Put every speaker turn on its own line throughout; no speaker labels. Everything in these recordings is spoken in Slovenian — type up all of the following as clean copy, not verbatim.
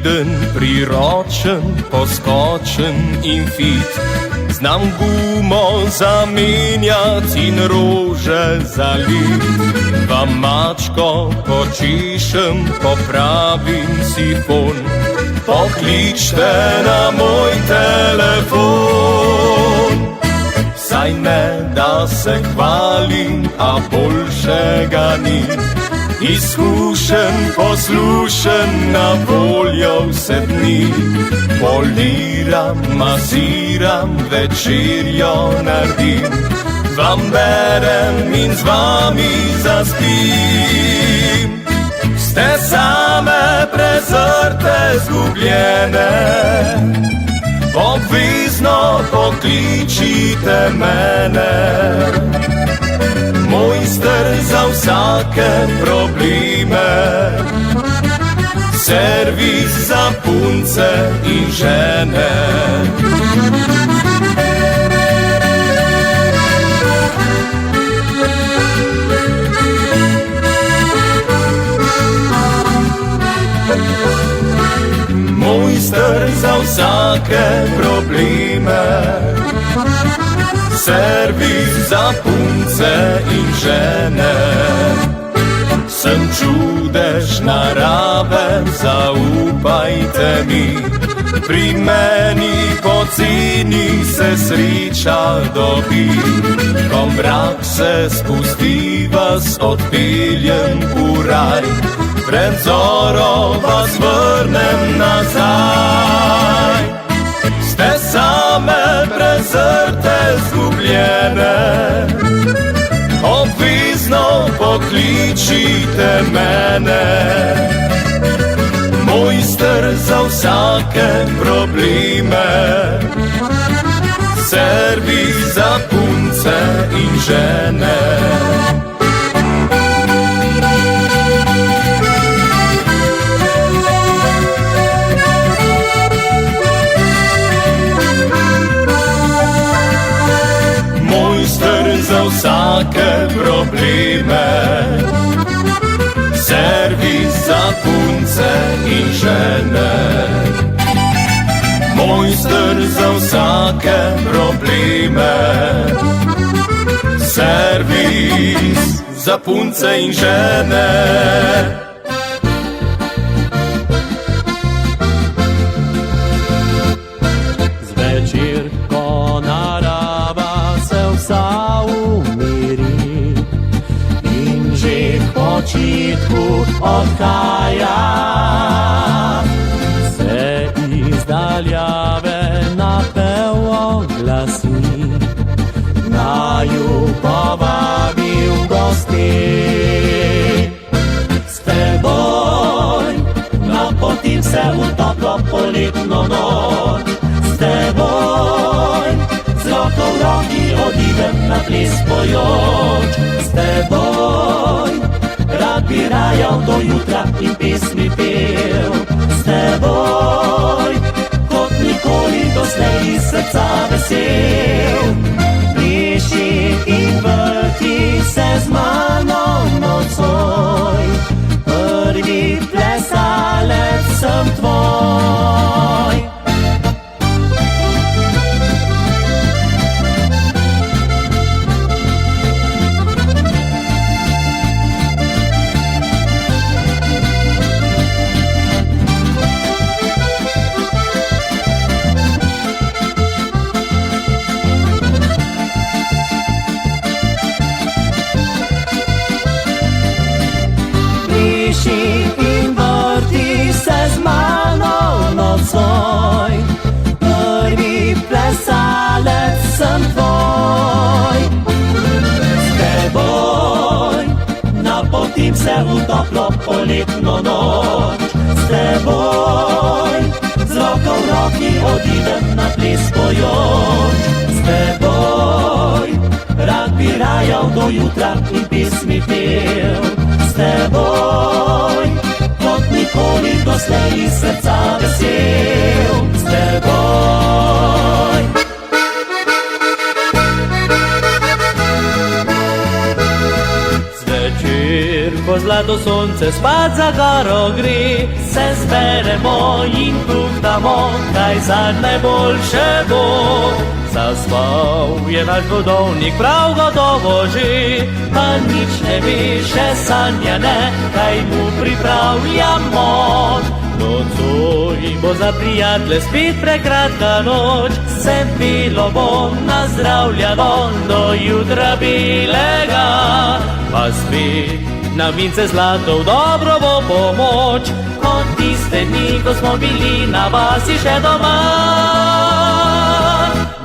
viden, priročen, poskočen in fit. Znam gumo zamenjati in rože zalit. Vam mačko počišem, popravim sifon. Pokličte na moj telefon. Saj ne da se hvalim, a boljšega ni. Izkušen, poslušen, na voljo vse dni. Poliram, masiram, večerjo naredim. Vam berem in z vami zaspim. Ste same, prezrte, zgubljene, obvezno pokličite mene. Mojster za vsake probleme, servis za punce in žene. Mojster za vsake probleme, servis za punce in žene. Sem čudež narave, zaupajte mi. Pri meni poceni se sreča dobi. Ko mrak se spusti, vas odpeljem v raj. Pred zoro vas vrnem nazaj. Ste same, prezrte, zgubljene, obvezno pokličite mene. Mojster za vsake probleme, servis za punce in žene. Za vsake probleme, servis za punce in žene. Mojster za vsake probleme, servis za punce in žene.
Zvečer, ko narava se vsa umiri in že k počitku odhaja, se iz daljave napev oglasi, naju povabil gosti. S teboj napotim se v toplo poletno noč, s teboj z roko v roki odidem na ples pojoč. S teboj rad bi rajal do jutra in pesmi pel. S teboj kot nikoli doslej iz srca vesel. Pleši in vrti se z mano nocoj, prvi plesalec sem tvoj. In vrti se z mano nocoj, prvi plesalec sem tvoj. S teboj napotim se v toplo poletno noč, s teboj z roko v roki odidem na ples pojoč. S teboj rad bi rajal do jutra in pesmi pel. S teboj kot nikoli doslej iz srca vesel. S teboj. Zvečer večer, ko zlato sonce spad za goro gre, se zberemo in tuhtamo, kaj zanj najboljše bo. Zaspal je naš godovnik prav gotovo že, pa nič ne ve, še sanja ne, kaj mu pripravljamo. Nocoj bo za prijatelje spet prekratka noč, se bilo bo nazdravljano do jutra belega. Pa spet na vince zlato v dobro bo pomoč, kot tiste dni, ko smo bili na vasi še doma.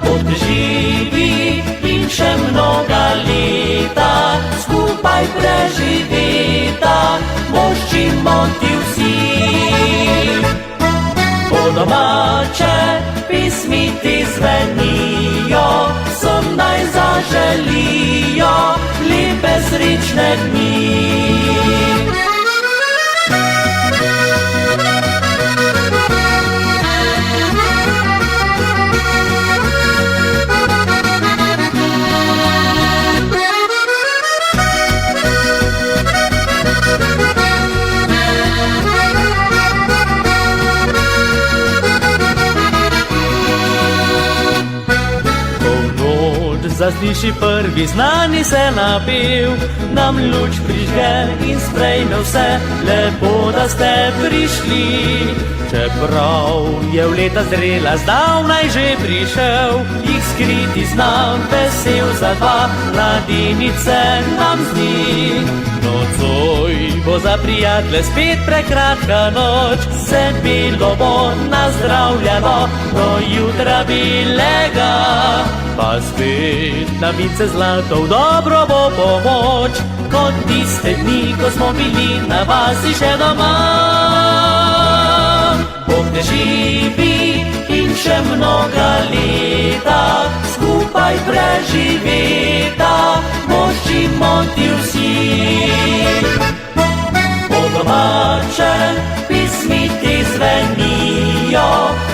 Bog živi in še mnoga leta, skupaj preživeta, moščimo ti vsi. Po domače pismi ti zvenijo, sem naj zaželijo lepe srečne dni. Zasliši prvi znani se napev, nam luč prižge in sprejme vse, lepo, da ste prišli. Čeprav je v leta zrela, zdavnaj že prišel, jih skriti znam, vesel za dva, mladenice nam zdi. Nocoj bo za prijatelje spet prekratka noč, se bilo bo nazdravljano do jutra belega. Pa spet na vince zlato v dobro bo pomoč, kot tiste dni, ko smo bili na vasi še doma. Bog ne živi in še mnoga leta, skupaj preživeta, moščimo ti vsi. Po domače pismi ti zvenijo,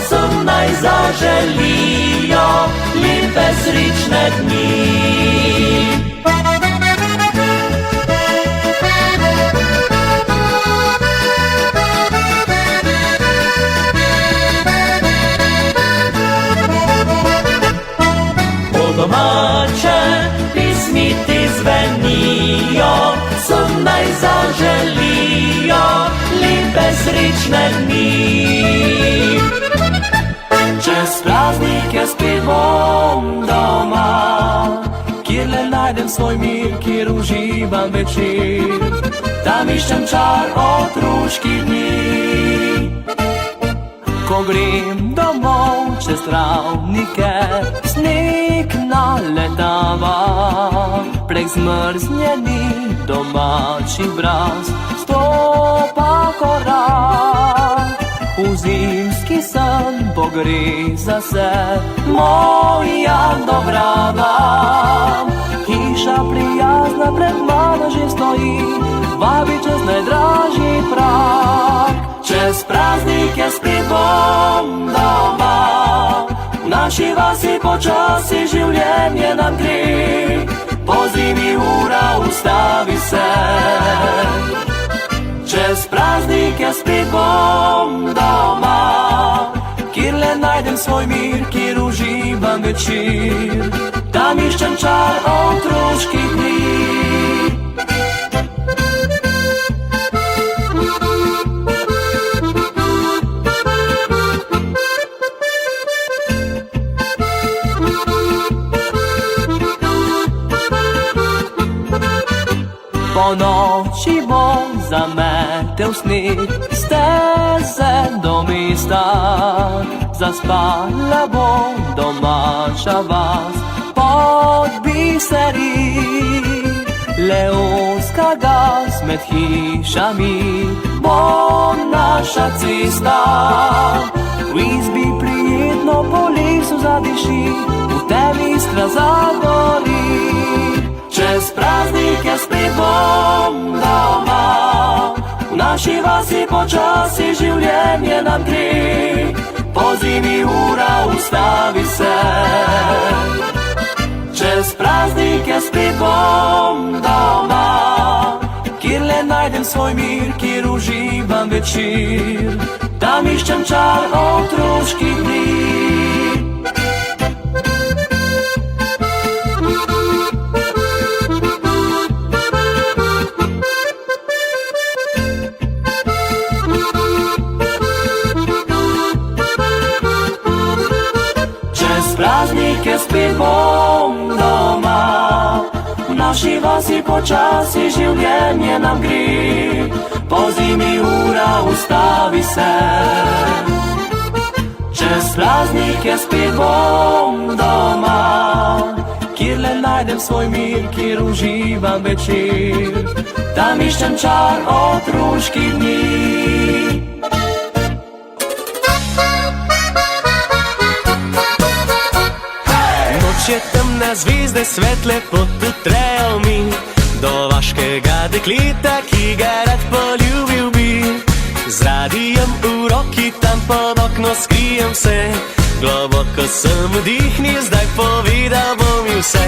sem naj zaželijo lepe srečne dni. Po domače pismi ti zvenijo, sem naj zaželijo lepe srečne dni. Čez praznike spet bom doma, kjer le najdem svoj mir, kjer uživam večer. Tam iščem čar otroških dni. Ko grem domov čez travnike, sneg naletava, prek zmrznjeni domači braz stopa korak. V zimski san pogre zase moja dobrava. Hiša prijazna pred mano že stoji, vabi čez najdražji prag. Čez praznike spet bom doma, v naši vasi počasi življenje nam gre. Po zimi ura ustavi se, čez praznike spet bom doma, kjer le najdem svoj mir, kjer uživam večer. Tam iščem čar otroških dni. Po noči bom zametel sneg, steze do mesta, zaspala bom domača vas pod biseri. Leonska gas med hišami bo naša cesta, v izbi prijetno po lesu zadiši, v temi iskra zagori. Čez praznike spet bom doma, v naši vasi počasi življenje nam gre. Po zimi ura ustavi se, čez praznike spet bom doma, kjer le najdem svoj mir, kjer uživam večer. Tam iščem čar otroških dni. Praznike spet bom doma, v naši vasi počasi življenje nam gre, po zimi ura ustavi se. Čez praznike spet bom doma, kjer le najdem svoj mir, kjer uživam večer, tam iščem čar otroških dni. Če temne zvezde svetle potutrejo mi do vaškega dekleta, ki ga rad poljubil bi. Z radijem v roki tam pod okno skrijem se, globoko sem vdihnil, zdaj povedal bom ji vse.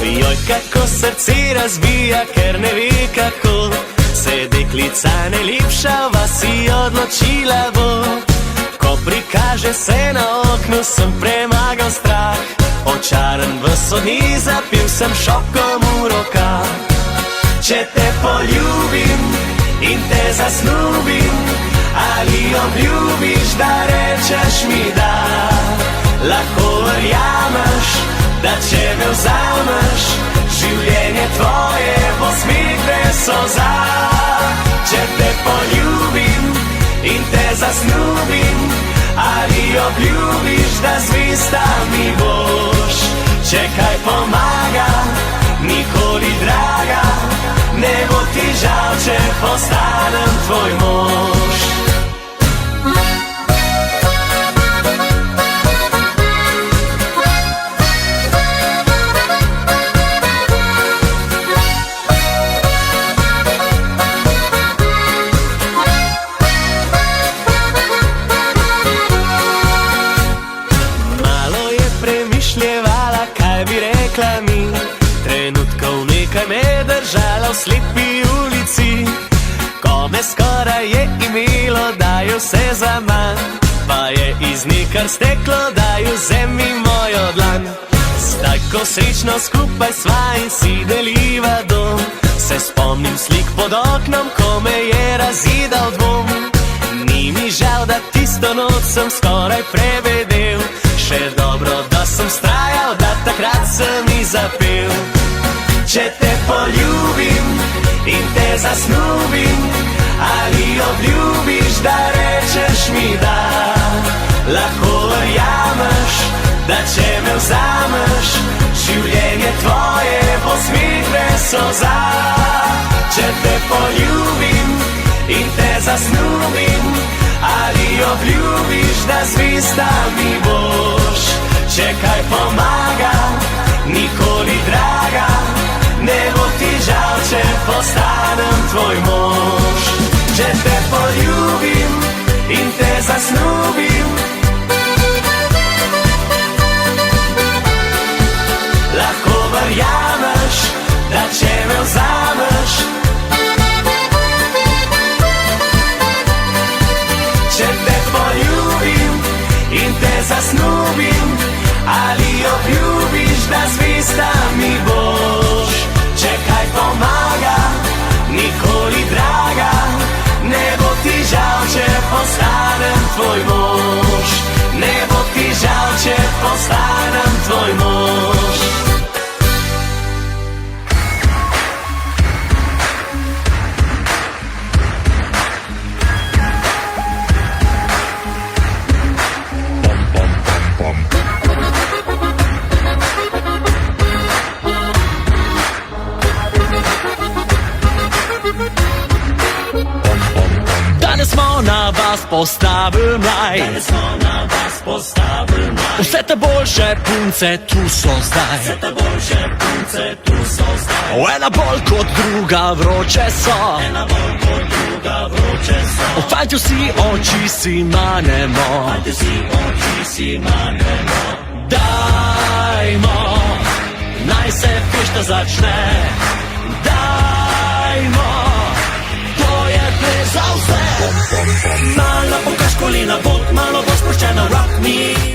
Joj, kako srce razbija, ker ne ve kako se deklica najlepša v vasi odločila bo. Ko prikaže se na oknu, sem premagal strah, očaran v sodni, zapil sem šopkom v rokah. Če te poljubim in te zasnubim, ali obljubiš, da rečeš mi da? Lahko verjameš, da če me vzameš, življenje tvoje bo smeh brez solza. Če te poljubim in te zasnubim, ali obljubiš, da zvesta mi boš? Če kaj pomaga, nikoli draga, ne bo ti žal, če postanem tvoj mož. Trenutkov nekaj me držala v slepi ulici, ko me skoraj je imelo, da je vse za manj, pa je iz nekar steklo, da je vzemi mojo dlan. Zdaj, ko srečno skupaj sva in si deliva dom, se spomnim slik pod oknom, ko me je razidal dvom. Ni mi žal, da tisto noč sem skoraj prebedel, še dobro, da sem vztrajal, da takrat sem ji zapel. Če te poljubim in te zasnubim, ali obljubiš, da rečeš mi da? Lahko verjameš, da če me vzameš, življenje tvoje bo smeh brez solza. Če te poljubim in te zasnubim, ali obljubiš, da zvesta mi boš? Če kaj pomaga, nikoli draga, ne bo ti žal, če postanem tvoj mož. Če te poljubim in te zasnubim, lahko verjameš, da če me vzameš. Če te poljubim in te zasnubim, ali obljubiš, da zvesta mi boš? Če kaj pomaga, nikoli draga, ne bo ti žal, če postanem tvoj mož. Ne bo ti žal, če postanem tvoj mož. Postavil mlaj, vse te boljše punce tu so zdaj, ena bolj kot druga vroče so, fantje vsi oči si manemo, dajmo, naj se fešta začne, dajmo,
gonna rock me